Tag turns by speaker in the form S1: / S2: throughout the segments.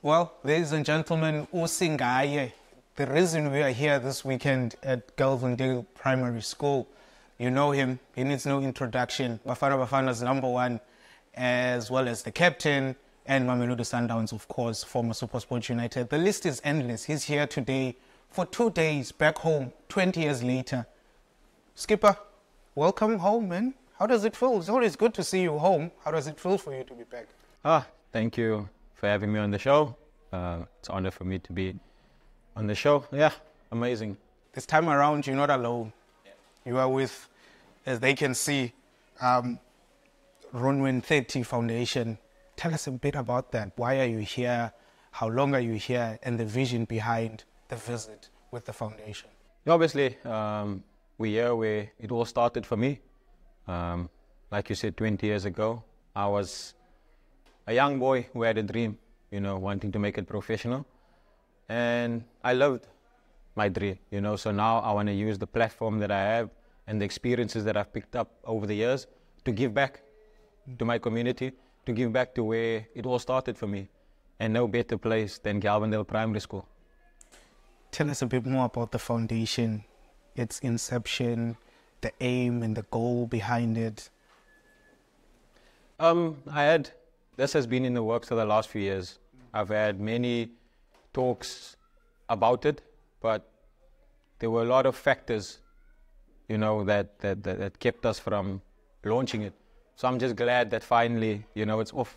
S1: Well, ladies and gentlemen, usingaye. The reason we are here this weekend at Galvendale Primary School, you know him, he needs no introduction. Bafana Bafana's #1, as well as the captain, and Mamelodi Sundowns, of course, former SuperSport United. The list is endless. He's here today for 2 days, back home, 20 years later. Skipper, welcome home, man. How does it feel? It's always good to see you home. How does it feel for you to be back?
S2: Thank you for having me on the show. It's an honor for me to be on the show. Yeah, amazing.
S1: This time around, you're not alone. Yeah. You are with, as they can see, Ronwen 30 Foundation. Tell us a bit about that. Why are you here? How long are you here? And the vision behind the visit with the foundation.
S2: Obviously, we're here where it all started for me. Like you said, 20 years ago, I was a young boy who had a dream, wanting to make it professional. And I loved my dream, so now I want to use the platform that I have and the experiences that I've picked up over the years to give back to my community, to give back to where it all started for me. And no better place than Galvendale Primary School.
S1: Tell us a bit more about the foundation, its inception, the aim and the goal behind it.
S2: This has been in the works for the last few years. I've had many talks about it, but there were a lot of factors, that kept us from launching it. So I'm just glad that finally, it's off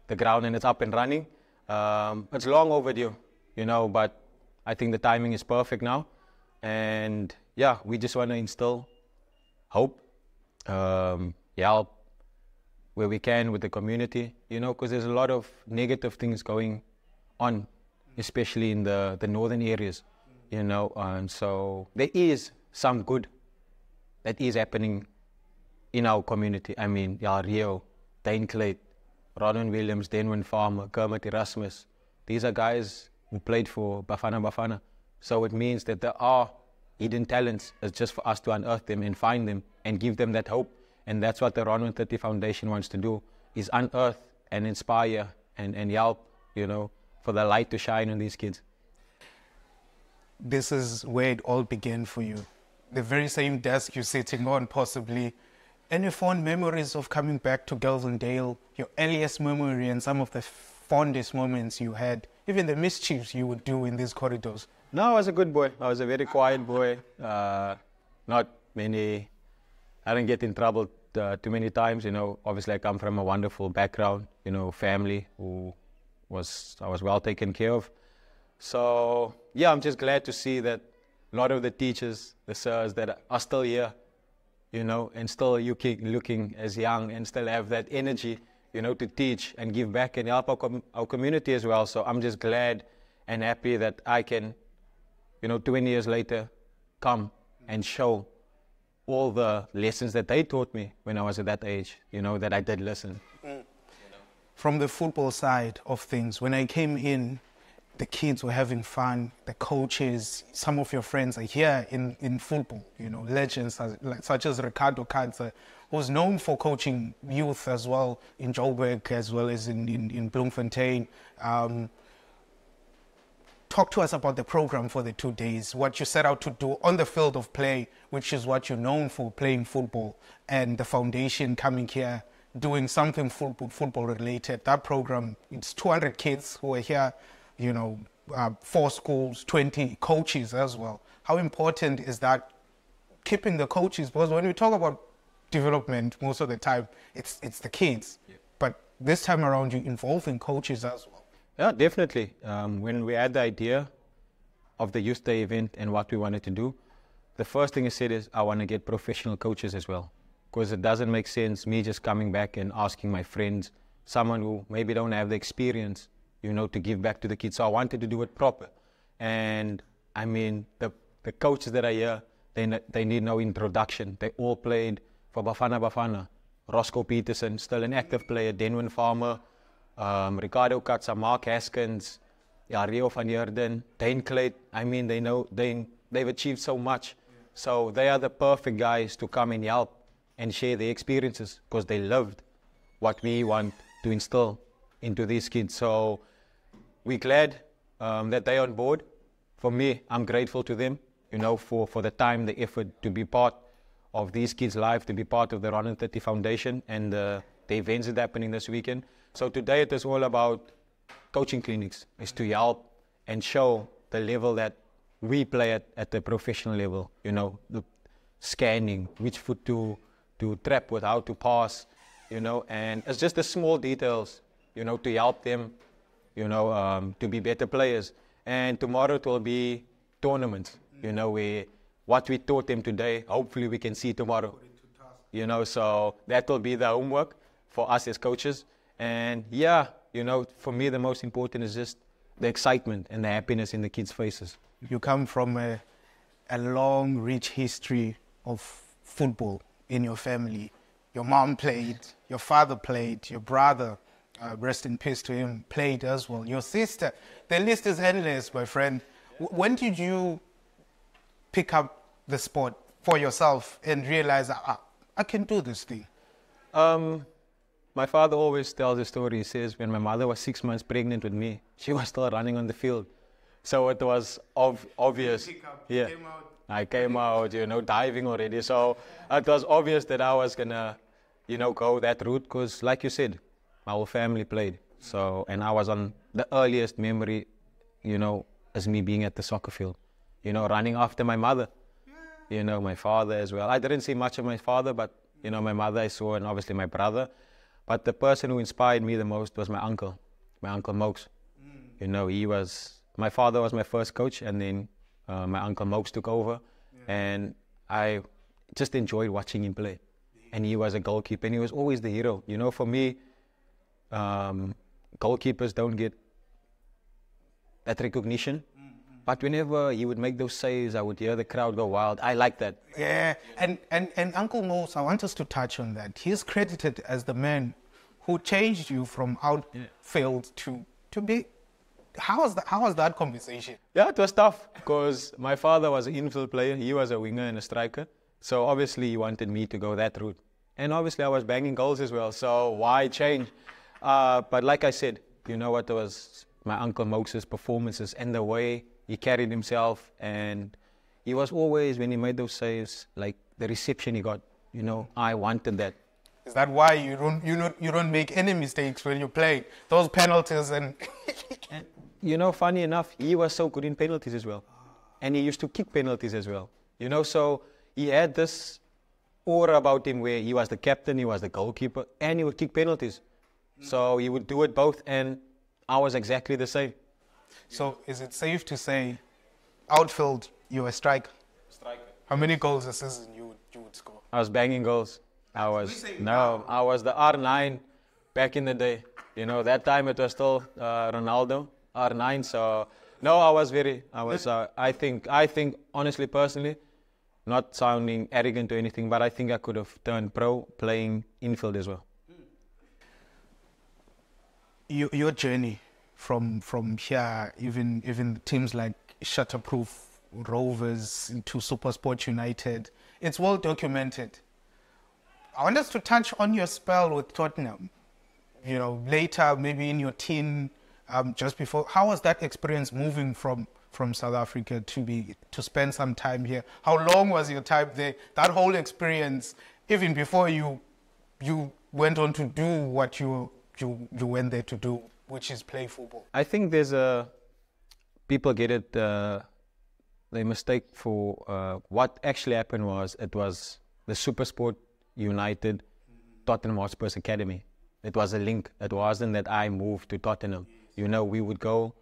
S2: the ground and it's up and running. It's long overdue, but I think the timing is perfect now. And yeah, we just want to instill hope, help where we can with the community, because there's a lot of negative things going on, especially in the northern areas, and so there is some good that is happening in our community. I mean, Rio, Dane Clay, Ronwen Williams, Denwin Farmer, Kermit Erasmus, these are guys who played for Bafana Bafana. So it means that there are hidden talents. It's just for us to unearth them and find them and give them that hope. And that's what the Ronwen 30 Foundation wants to do, is unearth and inspire and help, for the light to shine on these kids.
S1: This is where it all began for you. The very same desk you're sitting on, possibly. Any fond memories of coming back to Galvendale? Your earliest memory and some of the fondest moments you had, even the mischiefs you would do in these corridors?
S2: No, I was a good boy. I was a very quiet boy. Not many, I didn't get in trouble too many times, Obviously, I come from a wonderful background, family I was well taken care of. So, yeah, I'm just glad to see that a lot of the teachers, the sirs that are still here, and still looking as young and still have that energy, to teach and give back and help our community as well. So I'm just glad and happy that I can, 20 years later, come and show all the lessons that they taught me when I was at that age, that I did listen.
S1: From the football side of things, when I came in, the kids were having fun, the coaches, some of your friends are here in football, legends such as Ricardo Katza, who's known for coaching youth as well in Joburg as well as in Bloemfontein. Talk to us about the program for the 2 days, what you set out to do on the field of play, which is what you're known for, playing football, and the foundation coming here, doing something football related. That program, it's 200 kids who are here, 4 schools, 20 coaches as well. How important is that, keeping the coaches? Because when we talk about development, most of the time, it's the kids. Yeah. But this time around, you're involving coaches as well.
S2: Yeah, definitely. When we had the idea of the Youth Day event and what we wanted to do, the first thing I said is I want to get professional coaches as well. Because it doesn't make sense me just coming back and asking my friends, someone who maybe don't have the experience, to give back to the kids. So I wanted to do it proper. And I mean, the coaches that are here, they need no introduction. They all played for Bafana Bafana. Roscoe Peterson, still an active player, Denwin Farmer, Ricardo Katza, Mark Haskins, Rio van Heerden, Dane Clay. I mean, they've achieved so much. Yeah. So they are the perfect guys to come and help and share their experiences, because they loved what we want to instill into these kids. So we're glad that they're on board. For me, I'm grateful to them, you know, for the time, the effort to be part of these kids' life, to be part of the Ronwen 30 Foundation and the events that are happening this weekend. So today it is all about coaching clinics, is to help and show the level that we play at the professional level, you know, the scanning, which foot to trap with, how to pass, you know, and it's just the small details, you know, to help them, you know, to be better players. And tomorrow it will be tournaments, you know, where what we taught them today, hopefully we can see tomorrow, you know, so that will be the homework for us as coaches. And yeah, you know, for me the most important is just the excitement and the happiness in the kids' faces.
S1: You come from a long, rich history of football in your family. Your mom played, your father played, your brother, rest in peace to him, played as well. Your sister, the list is endless, my friend. When did you pick up the sport for yourself and realize, I can do this thing?
S2: My father always tells a story. He says when my mother was 6 months pregnant with me, she was still running on the field. So it was obvious. Yeah, I came out, you know, diving already. So it was obvious that I was going to, you know, go that route because, like you said, my whole family played. So, and I was on the earliest memory, you know, as me being at the soccer field, you know, running after my mother, you know, my father as well. I didn't see much of my father, but, you know, my mother I saw and obviously my brother. But the person who inspired me the most was my Uncle Mokes. You know, my father was my first coach, and then my Uncle Mokes took over. And I just enjoyed watching him play. And he was a goalkeeper, and he was always the hero. You know, for me, goalkeepers don't get that recognition. But whenever he would make those saves, I would hear the crowd go wild. I like that.
S1: Yeah, and Uncle Mose, I want us to touch on that. He's credited as the man who changed you from outfield to be. How was that conversation?
S2: Yeah, it was tough because my father was an infield player. He was a winger and a striker. So obviously he wanted me to go that route. And obviously I was banging goals as well. So why change? But like I said, you know what, it was my Uncle Moses' performances and the way he carried himself, and he was always, when he made those saves, like the reception he got, you know, I wanted that.
S1: Is that why you don't make any mistakes when you play those penalties and
S2: you know, funny enough, he was so good in penalties as well, and he used to kick penalties as well. You know, so he had this aura about him where he was the captain, he was the goalkeeper, and he would kick penalties. So he would do it both, and I was exactly the same.
S1: So is it safe to say, outfield, you were a striker?
S2: Striker.
S1: How many goals a season you would score?
S2: I was banging goals. I was the R9 back in the day. You know, that time it was still Ronaldo, R9. So no, I think honestly, personally, not sounding arrogant or anything, but I think I could have turned pro playing infield as well.
S1: Your journey from here, even teams like Shutterproof, Rovers, into SuperSport United, it's well documented. I want us to touch on your spell with Tottenham. You know, later, maybe in your teen, just before. How was that experience moving from South Africa to spend some time here? How long was your time there? That whole experience, even before you went on to do what you went there to do, which is play football.
S2: I think people get it, they mistake for what actually happened was, it was the SuperSport United Tottenham Hotspur Academy. It was a link. It wasn't that I moved to Tottenham. You know, we would go,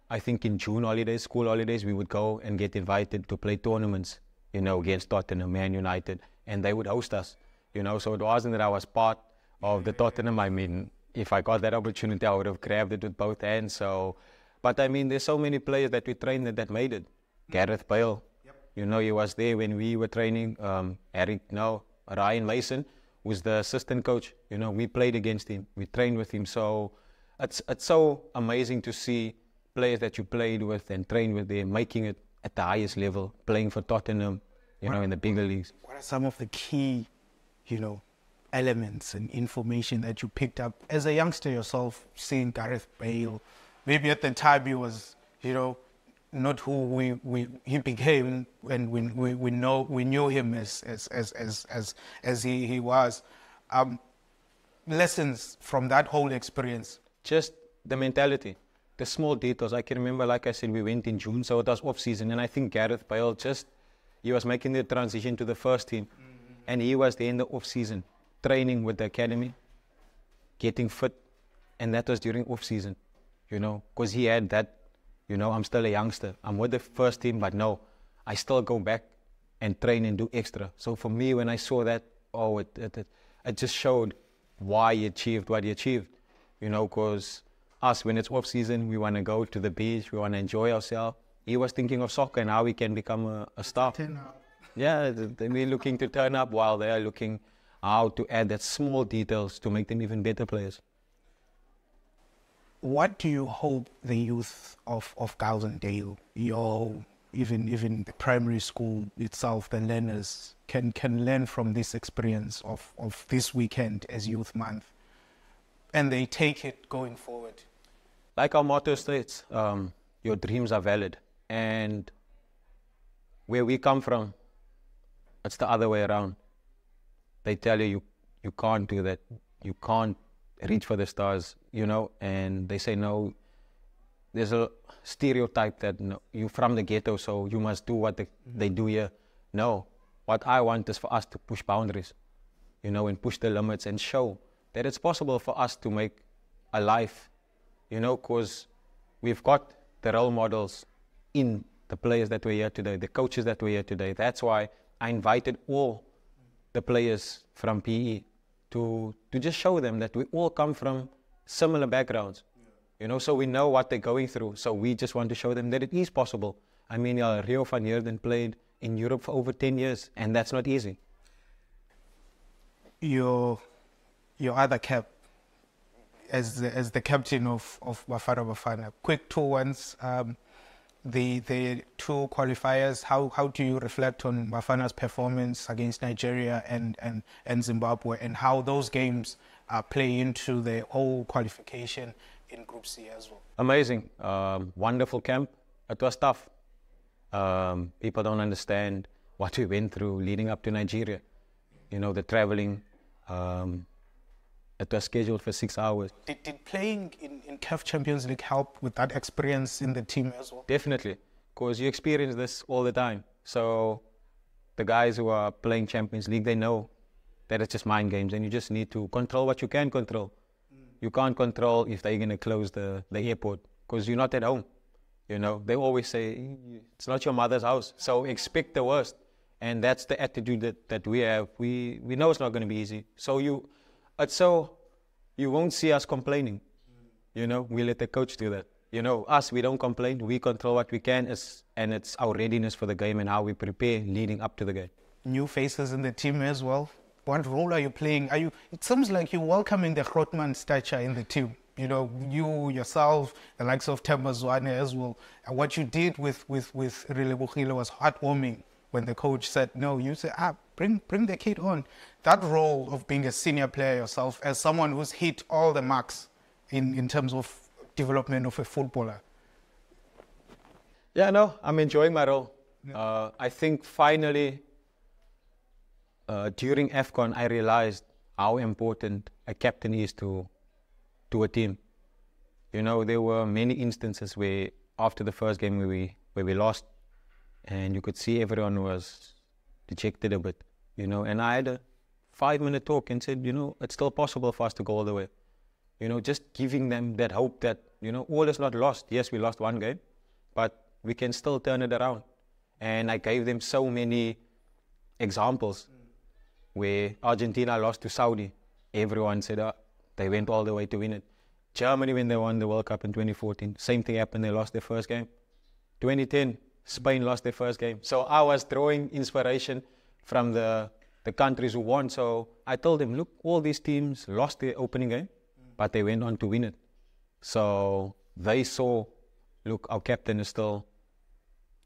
S2: I think in June holidays, school holidays, we would go and get invited to play tournaments, you know, against Tottenham, Man United, and they would host us, you know, so it wasn't that I was part of the Tottenham. I mean, if I got that opportunity, I would have grabbed it with both hands. So, but I mean, there's so many players that we trained that made it. Gareth Bale, you know, he was there when we were training. Ryan Mason was the assistant coach. You know, we played against him. We trained with him. So it's so amazing to see players that you played with and trained with them making it at the highest level, playing for Tottenham, you know, in the bigger leagues.
S1: What are some of the key, you know, elements and information that you picked up as a youngster yourself, seeing Gareth Bale, maybe at the time he was, not who he became when we knew him as he was. Lessons from that whole experience.
S2: Just the mentality, the small details. I can remember, like I said, we went in June, so it was off season, and I think Gareth Bale he was making the transition to the first team, and he was there in the off season, training with the academy, getting fit, and that was during off season, because he had that, I'm still a youngster, I'm with the first team, but no, I still go back and train and do extra. So for me, when I saw that, it just showed why he achieved what he achieved, because us, when it's off season, we want to go to the beach, we want to enjoy ourselves. He was thinking of soccer and how we can become a star. Yeah, we're looking to turn up while they are looking how to add that small details to make them even better players.
S1: What do you hope the youth of Galvendale, even the primary school itself, the learners, can learn from this experience of this weekend as Youth Month, and they take it going forward?
S2: Like our motto states, your dreams are valid. And where we come from, it's the other way around. They tell you can't do that. You can't reach for the stars, and they say, no, there's a stereotype that you're from the ghetto, so you must do what they do here. No, what I want is for us to push boundaries, and push the limits and show that it's possible for us to make a life, because we've got the role models in the players that were here today, the coaches that were here today. That's why I invited all the players from PE to just show them that we all come from similar backgrounds, so we know what they're going through. So we just want to show them that it is possible. I mean, Rio van Heerden played in Europe for over 10 years, and that's not easy.
S1: Your other cap, as the captain of Bafana Bafana, quick 2-1s. The two qualifiers, how do you reflect on Bafana's performance against Nigeria and Zimbabwe, and how those games play into the whole qualification in Group C as well?
S2: Amazing. Wonderful camp. It was tough. People don't understand what we went through leading up to Nigeria. The traveling. It was scheduled for 6 hours.
S1: Did playing in CAF Champions League help with that experience in the team as well?
S2: Definitely, because you experience this all the time. So the guys who are playing Champions League, they know that it's just mind games, and you just need to control what you can control. You can't control if they're going to close the airport, because you're not at home. They always say, it's not your mother's house, so expect the worst. And that's the attitude that we have. We know it's not going to be easy. So you won't see us complaining. We let the coach do that. Us, we don't complain. We control what we can, and it's our readiness for the game and how we prepare leading up to the game.
S1: New faces in the team as well. What role are you playing? It seems like you're welcoming the Grootman stature in the team. You yourself, the likes of Themba Zwane as well. And what you did with Relebohile was heartwarming. When the coach said no, you said, bring the kid on. That role of being a senior player yourself, as someone who's hit all the marks in terms of development of a footballer.
S2: Yeah, no, I'm enjoying my role. Yeah. I think finally, during AFCON, I realized how important a captain is to a team. There were many instances where after the first game where we lost, and you could see everyone was dejected a bit, and I had a 5-minute talk and said, it's still possible for us to go all the way. Just giving them that hope that, all is not lost. Yes, we lost one game, but we can still turn it around. And I gave them so many examples where Argentina lost to Saudi. Everyone said they went all the way to win it. Germany, when they won the World Cup in 2014, same thing happened. They lost their first game. 2010, Spain lost their first game. So I was drawing inspiration from the countries who won. So I told them, look, all these teams lost their opening game, but they went on to win it. So they saw, look, our captain is still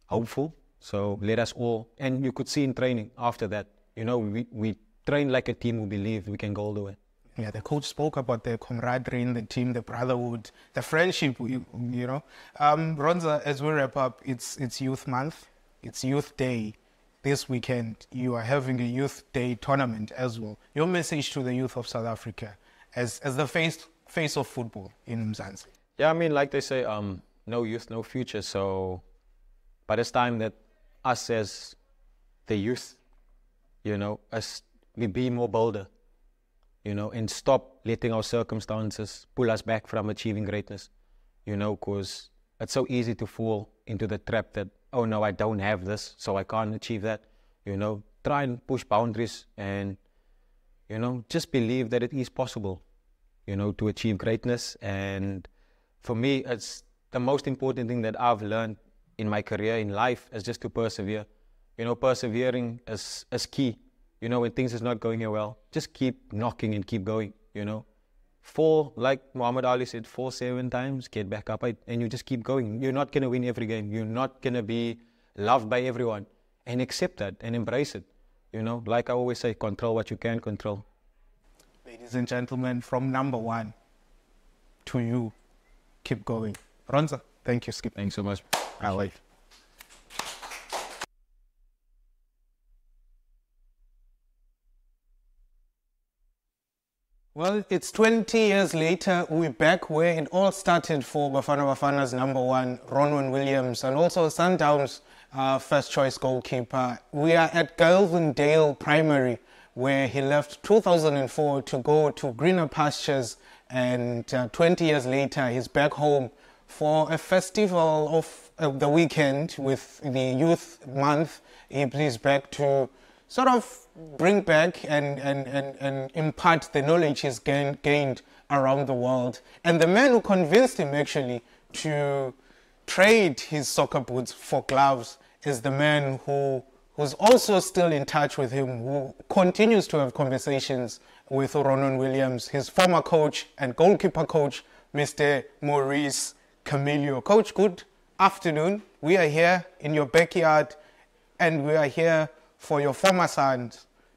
S2: hopeful. So let us all, and you could see in training after that, we trained like a team who believed we can go all the way.
S1: Yeah, the coach spoke about the camaraderie in the team, the brotherhood, the friendship, you know. Ronza, as we wrap up, it's Youth Month, it's Youth Day. This weekend, you are having a Youth Day tournament as well. Your message to the youth of South Africa as the face of football in Mzantsi?
S2: Yeah, I mean, like they say, no youth, no future. So, but it's time that us as the youth, you know, we be more bolder, you know, and stop letting our circumstances pull us back from achieving greatness, you know, because it's so easy to fall into the trap that, oh no, I don't have this, so I can't achieve that, you know. Try and push boundaries and, you know, just believe that it is possible, you know, to achieve greatness. And for me, it's the most important thing that I've learned in my career, in life, is just to persevere. You know, persevering is key. You know, when things is not going well, just keep knocking and keep going, you know. Fall, like Muhammad Ali said, fall 7 times, get back up, and you just keep going. You're not going to win every game. You're not going to be loved by everyone. And accept that and embrace it. You know, like I always say, control what you can control.
S1: Ladies and gentlemen, from number 1 to you, keep going. Ronza, thank you, Skip.
S2: Thanks so much.
S1: I'll wait. Well, it's 20 years later. We're back where it all started for Bafana Bafana's number 1, Ronwen Williams, and also Sundowns' first choice goalkeeper. We are at Galvendale Primary, where he left 2004 to go to greener pastures, and 20 years later he's back home for a festival of the weekend with the Youth Month. He's back to sort of bring back and impart the knowledge he's gained around the world. And the man who convinced him actually to trade his soccer boots for gloves is the man who's also still in touch with him, who continues to have conversations with Ronwen Williams, his former coach and goalkeeper coach, Mr. Maurice Camillo. Coach, good afternoon. We are here in your backyard, and we are here for your former son,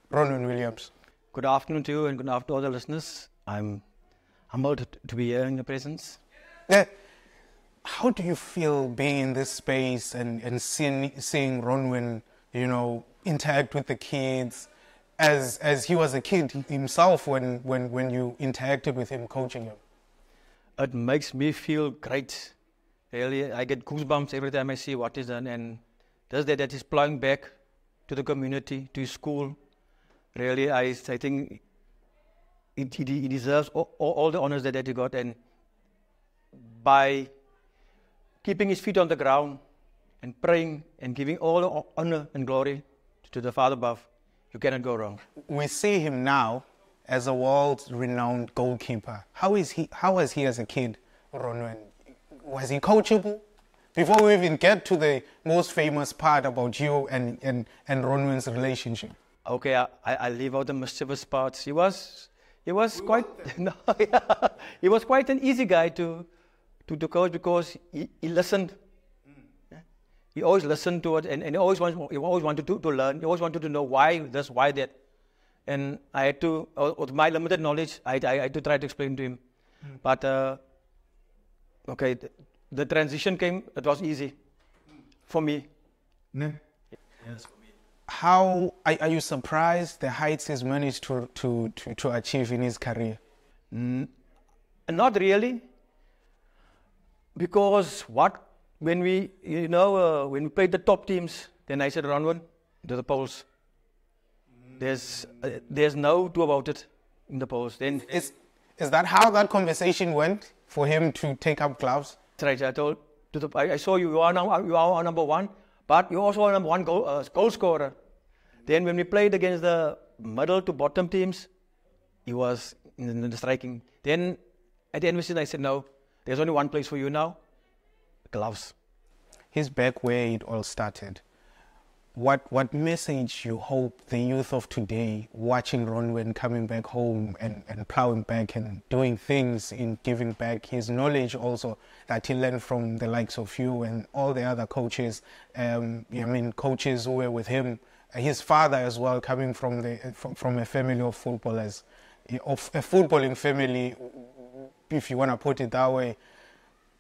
S1: Ronwen Williams.
S3: Good afternoon to you, and good afternoon to all the listeners. I'm humbled to be here in your presence.
S1: How do you feel being in this space and seeing Ronwen, you know, interact with the kids as he was a kid himself when you interacted with him, coaching him?
S3: It makes me feel great. Really, I get goosebumps every time I see what is done, and that is plowing back to the community, to his school. Really, I think he deserves all the honors that he got, and by keeping his feet on the ground and praying and giving all the honor and glory to the Father above, you cannot go wrong.
S1: We see him now as a world-renowned goalkeeper. How was he as a kid, Ronwen? Was he coachable? Before we even get to the most famous part about you and Ronwen's relationship.
S3: Okay, I leave out the mischievous parts. He was quite no, yeah, he was quite an easy guy to coach because he listened. Yeah. He always listened to it, and he always wanted to learn. He always wanted to know why this, why that. And I had to, with my limited knowledge, I had to try to explain to him. But okay, the transition came. It was easy for me.
S1: No. Yes, for me. How are you surprised the heights he's managed to achieve in his career?
S3: Not really, because when we played the top teams, then I said, Ronwen, to the polls. There's no two about it in the polls. Then
S1: is that how that conversation went for him to take up gloves?
S3: That's right. I told I saw you are our number 1, but you also are number 1 goal scorer. Then when we played against the middle to bottom teams, he was in the striking. Then at the end of the season, I said, no, there's only one place for you now, gloves.
S1: He's back where it all started. What message you hope the youth of today, watching Ronwen coming back home and plowing back and doing things in giving back his knowledge also that he learned from the likes of you and all the other coaches, coaches who were with him, his father as well, coming from a family of footballers. of a footballing family, if you want to put it that way.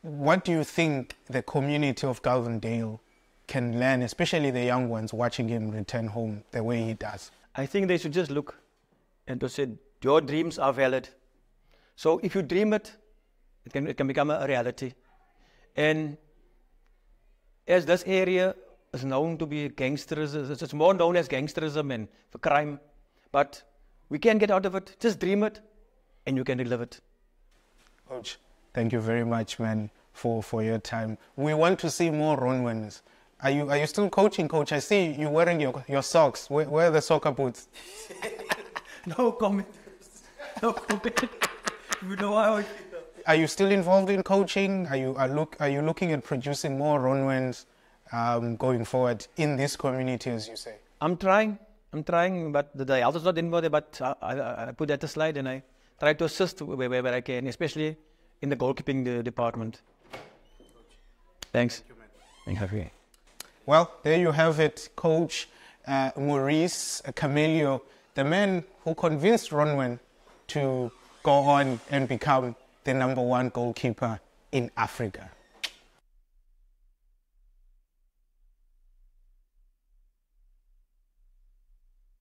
S1: What do you think the community of Galvendale can learn, especially the young ones watching him return home the way he does?
S3: I think they should just look and to say, your dreams are valid. So if you dream it, it can become a reality. And as this area is known to be gangsterism, it's more known as gangsterism and for crime, but we can get out of it. Just dream it, and you can live it.
S1: Coach, thank you very much, man, for your time. We want to see more Ronwens. Are you still coaching, Coach? I see you wearing your socks. Where are the soccer boots?
S3: No comment. No comment. You know how.
S1: Are you still involved in coaching? Are you looking at producing more Ronwens going forward in this community, as you say?
S3: I'm trying, but the health is not involved. But I put that aside and I try to assist wherever I can, especially in the goalkeeping department. Thanks. Thank you.
S1: Well, there you have it, Coach Maurice Camelio, the man who convinced Ronwen to go on and become the #1 goalkeeper in Africa.